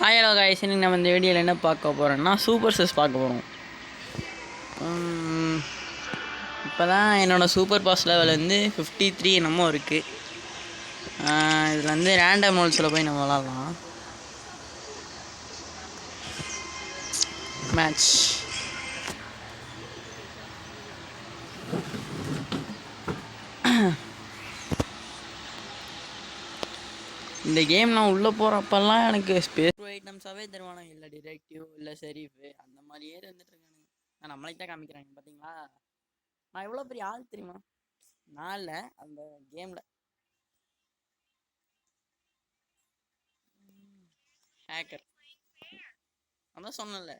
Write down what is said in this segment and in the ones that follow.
Hi hello guys, இன்னைக்கு நம்ம இந்த வீடியோவில் என்ன பார்க்க போகிறோம்னா சூப்பர் செஸ் பார்க்க போகிறோம். இப்போ தான் என்னோடய சூப்பர் பாஸ் லெவல் வந்து 53 என்னமோ இருக்குது. இதில் வந்து ரேண்டம் மோல்ஸில் போய் நம்ம விளாட்லாம். மேட்ச் இந்த கேம் நான் உள்ளே போகிறப்பெல்லாம் எனக்கு ஸ்பேஸ் ஐட்டம்ஸாகவே தருவானோ, இல்லை டிடெக்டிவ் இல்லை ஷெரீஃபு அந்த மாதிரியே இருந்துட்டுருக்கானுங்க. நான் நம்மளுக்கு தான் காமிக்கிறாங்க பார்த்தீங்களா. நான் எவ்வளோ பெரிய ஆள் தெரியுமா? நான் இல்லை, அந்த கேமில் ஹேக்கர். அதான் சொன்னேன்ல.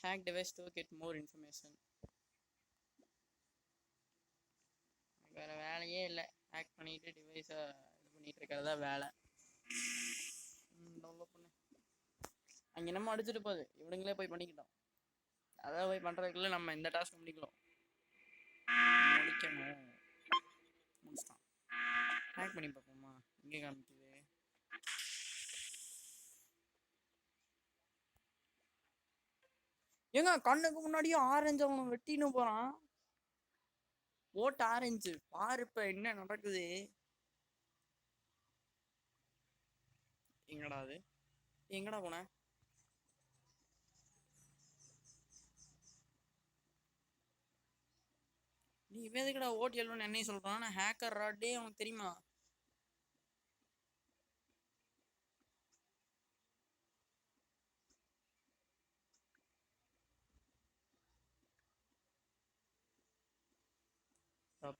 Hack device to get more information. வேற வேலையே இல்லை, ஹேக் பண்ணிட்டு டிவைஸை இது பண்ணிட்டு இருக்கிறதா வேலை. டவுன்லோட் பண்ணு. அங்கே என்னமோ அடிச்சுட்டு போகுது, இவனுங்களே போய் பண்ணிக்கிட்டோம். அதான் போய் பண்ணுறதுக்குள்ள நம்ம இந்த டாஸ்க் முடிக்கணும். முடிச்சிட்டான். ஹேக் பண்ணி பார்ப்போமா? இங்கே காமிக்குது. ஏங்க கண்ணுக்கு முன்னாடியே ஆரஞ்சு அவனை வெட்டின்னு போகிறான். ஓட்டு ஆரஞ்சு பாரு, இப்போ என்ன நடக்குது? எங்கடா அது? எங்கடா போன? நீ எதுக்குடா ஓட்டு எல்லோன்னு என்னையும் சொல்கிறான்? நான் ஹேக்கர் ராட்டே அவனுக்கு தெரியுமா?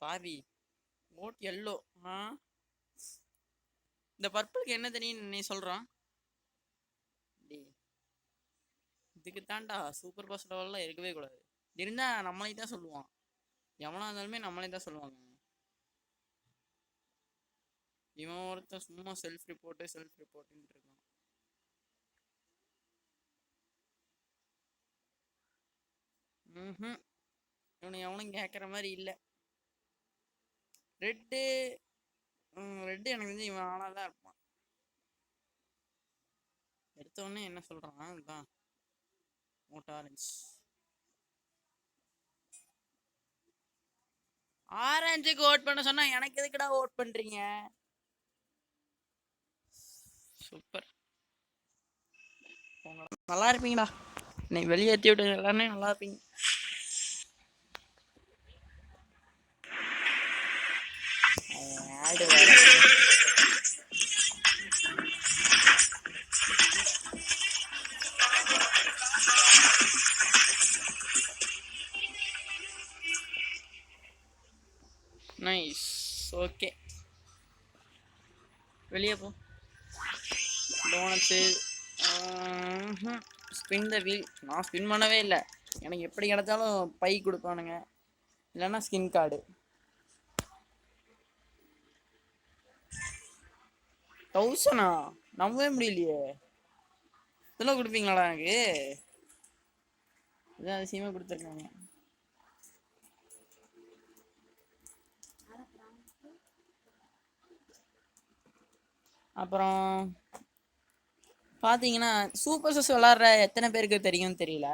பாவி ஓட் எல்லோ. இந்த பர்பிளுக்கு என்ன தெரியும் நீ சொல்றான்? இதுக்கு தான்டா சூப்பர் பாஸ் லெவல்லாம் இருக்கவே கூடாது. இருந்தா நம்மளே தான் சொல்லுவான். எவனா இருந்தாலுமே நம்மளே தான் சொல்லுவாங்க. இவன் ஒருத்தன் சும்மா செல்ஃப் ரிப்போர்ட்டு இருக்கான். இவனை எவனும் கேட்குற மாதிரி இல்லை. ரெட்டு எனக்கு வந்து இவன் ஆனாதான் இருப்பான். எடுத்தவொடனே என்ன சொல்றான்? இதுதான் ஓட் ஆரஞ்சு. ஆரஞ்சுக்கு ஓட் பண்ண சொன்னா எனக்கு எதுக்குடா ஓட் பண்றீங்க? சூப்பர், நல்லா இருப்பீங்கடா. இன்னைக்கு வெளியேற்றி விட்டு எல்லாருமே நல்லா இருப்பீங்க. Nice, okay. வெளியே போ. Donuts spin the wheel. நான் ஸ்பின் பண்ணவே இல்லை. எனக்கு எப்படி கிடைச்சாலும் பை கொடுப்பானுங்க, இல்லைன்னா ஸ்கின் கார்டு. 1000 நம்பவே முடியலையே. இதெல்லாம் கொடுப்பீங்களாடா எனக்கு? இதான் அதிசயமாக கொடுத்துருக்காங்க. அப்புறம் பார்த்தீங்கன்னா சூப்பர் செஸ் விளாட்ற எத்தனை பேருக்கு தெரியும்னு தெரியல.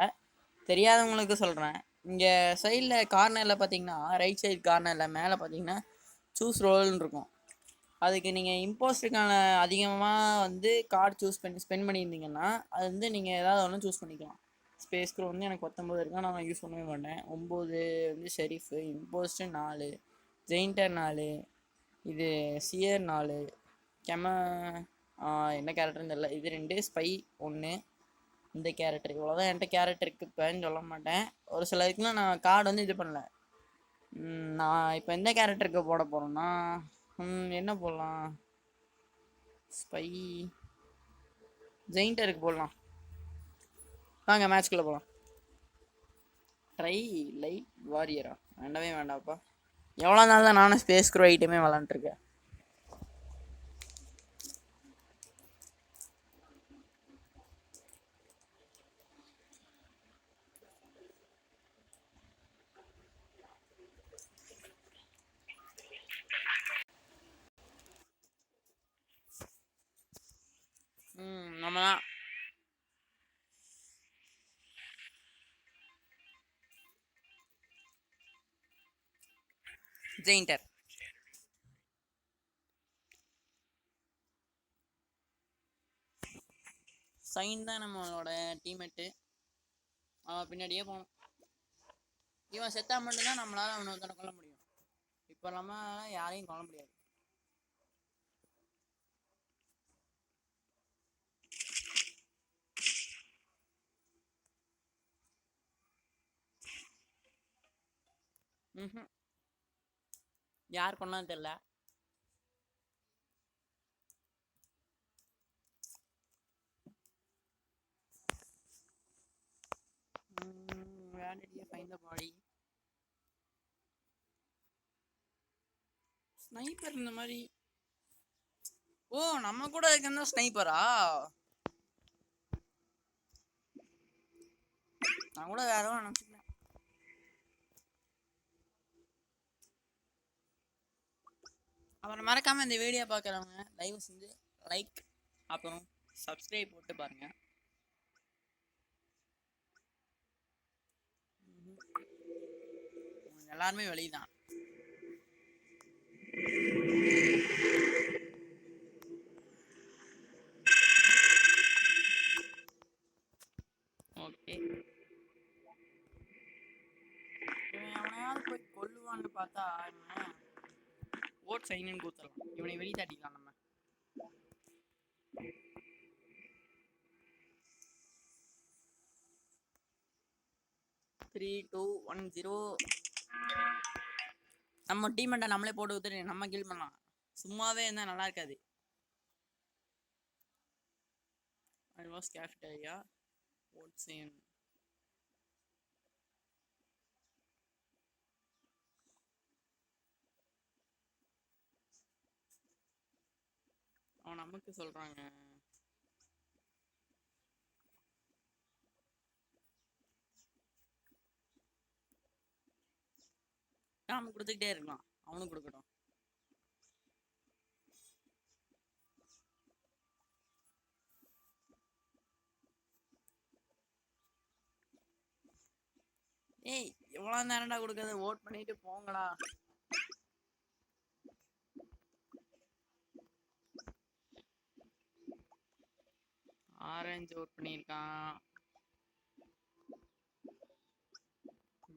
தெரியாதவங்களுக்கு சொல்கிறேன். இங்கே சைடில் கார்னரில் பார்த்தீங்கன்னா, ரைட் சைடு கார்னரில் மேலே பார்த்தீங்கன்னா சூஸ் ரோல்னு இருக்கும். அதுக்கு நீங்கள் இம்போஸ்டுக்கான அதிகமாக வந்து கார்டு ஸ்பெண்ட் பண்ணியிருந்தீங்கன்னா அது வந்து நீங்கள் ஏதாவது ஒன்று சூஸ் பண்ணிக்கலாம். ஸ்பேஸ் க்ரோ வந்து எனக்கு 19 இருக்கா, நான் யூஸ் பண்ணவே மாட்டேன். 9 வந்து ஷெரீஃபு, இம்போஸ்ட்டு 4, ஜெயின்டர் 4, இது சியர் 4, என்ன கேரக்டர்னு தெரியல, இது 2, ஸ்பை 1, இந்த கேரக்டர். இவ்வளோதான் என்கிட்ட கேரக்டர் இருக்குது. இப்போன்னு சொல்ல மாட்டேன். ஒரு சில இதுக்குலாம் நான் கார்டு வந்து இது பண்ணல. நான் இப்போ எந்த கேரக்டருக்கு போட போகிறேன்னா, என்ன போடலாம்? ஸ்பை ஜெயின்டருக்கு போடலாம். வாங்க மேட்ச்குள்ளே போகலாம். ட்ரை லைட் வாரியரா? வேண்டவே வேண்டாப்பா. எவ்வளோ நாள் தான் நானும் ஸ்பேஸ் க்ரோ ஐட்டமே விளாண்டுருக்கேன். நம்ம தான் ஜெயின்டர். சைன் தான் நம்மளோட டீம்மேட்டு. அவன் பின்னாடியே போகணும். இவன் செத்தா மட்டும்தான் நம்மளால அவனை ஒருத்தனை கொல்ல முடியும். இப்போ நம்ம யாரையும் கொல்ல முடியாது. யார் கொண்டான்னு தெரியல. Where did you find the body? Sniper இந்த மாதிரி. ஓ நம்ம கூட இருக்கிற ஸ்னைப்பரா? நான் கூட வேற நினைச்சுக்கிறேன். அப்புறம் மறக்காம இந்த வீடியோ பார்க்குறவங்க தயவு செஞ்சு லைக் அப்புறம் சப்ஸ்கிரைப் போட்டு பாருங்க. எல்லாருமே வெளிதான். ஓகே அவனையாவது போய் கொல்லுவான்னு பார்த்தா ஓட் சைன்னு கூத்தலாம். இவனை வெளியே தாட்டிக்கலாம் நம்ம. த்ரீ 2 1 0. நம்ம டீமெண்ட்டை நம்மளே போட்டு ஊத்துட்டு நம்ம கில் பண்ணலாம். சும்மாவே இருந்தால் நல்லா இருக்காது. I was cafeteria. What's in? அவன் நமக்கு சொல்றாங்க. நாம கொடுத்துக்கிட்டே இருக்கலாம். அவனும் கொடுக்கட்டும். ஏய் எவ்வளோ நேரம்டா கொடுக்குறது? ஓட் பண்ணிட்டு போங்களா. ஆரஞ்சு ஓட் பண்ணியிருக்கான்.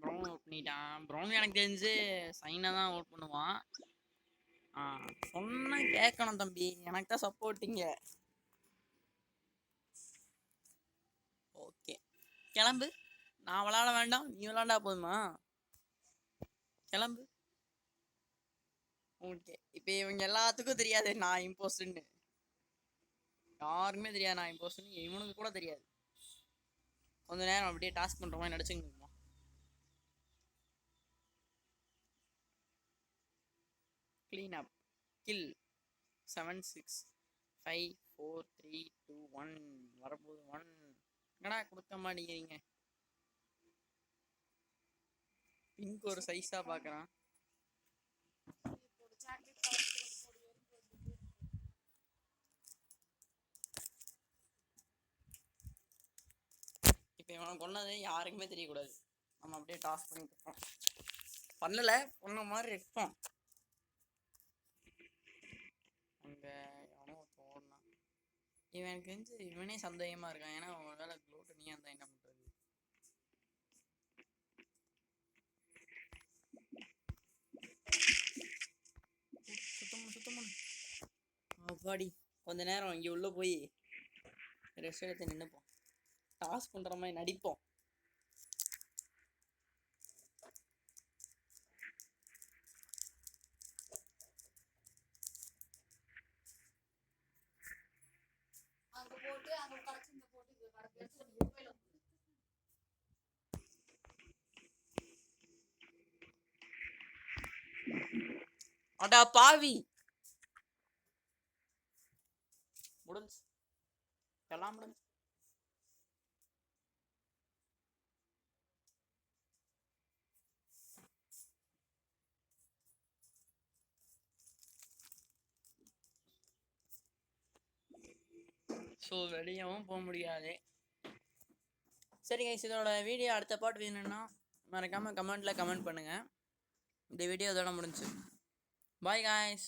ப்ரௌன் ஓட் பண்ணிட்டான். ப்ரௌன் எனக்கு தெரிஞ்சு சைனா தான் ஓட் பண்ணுவான். சொன்னா கேட்கணும் தம்பி. எனக்கு தான் சப்போர்ட்டிங்க. ஓகே கிளம்பு. நான் விளாட வேண்டாம், நீ விளாண்டா போதுமா? கிளம்பு. ஓகே இப்போ இவங்க எல்லாத்துக்கும் தெரியாது நான் இம்போஸ்ட்னு. யாருக்குமே தெரியாது நான் இம்போஸ்ட்னு. இவனுக்கு கூட தெரியாது. கொஞ்ச நேரம் அப்படியே டாஸ்க் பண்ற மாதிரி நடிச்சுங்க. க்ளீன் அப் கில் 7 6 5 4 3 2 1. வரப்போது 1. என்னடா கொடுக்க மாட்டேங்கிறீங்க? பிங்க் ஒரு சைஸா பார்க்குறான். இப்போ இவன் கொன்னது யாருக்குமே தெரியக்கூடாது. நம்ம அப்படியே டாஸ் பண்ணிட்டு இருப்போம். பண்ணல பொண்ண மாதிரி இருப்போம். அங்கே எவனோ தோணுனா இவனுக்கு வந்து இவனே சந்தேகமாக இருக்கான். ஏன்னா அவன் வேலை க்ளோட்டு நீ அந்த என்ன பண்ணுறது? சுத்தம் அப்பாடி. கொஞ்ச நேரம் இங்கே உள்ளே போய் ரெஸ்ட் எடுத்து நின்றுப்போம். டாஸ் பண்ணுற மாதிரி நடிப்போம். அடா பாவி முடிஞ்சு எல்லாம் முடிஞ்சு. ஸோ வெளியவும் போக முடியாது. சரி கைஸ், இதோட வீடியோ அடுத்த பாட்டு வேணும்னா மறக்காமல் கமெண்ட் பண்ணுங்கள். இந்த வீடியோ இதோட முடிஞ்சு. Bye guys.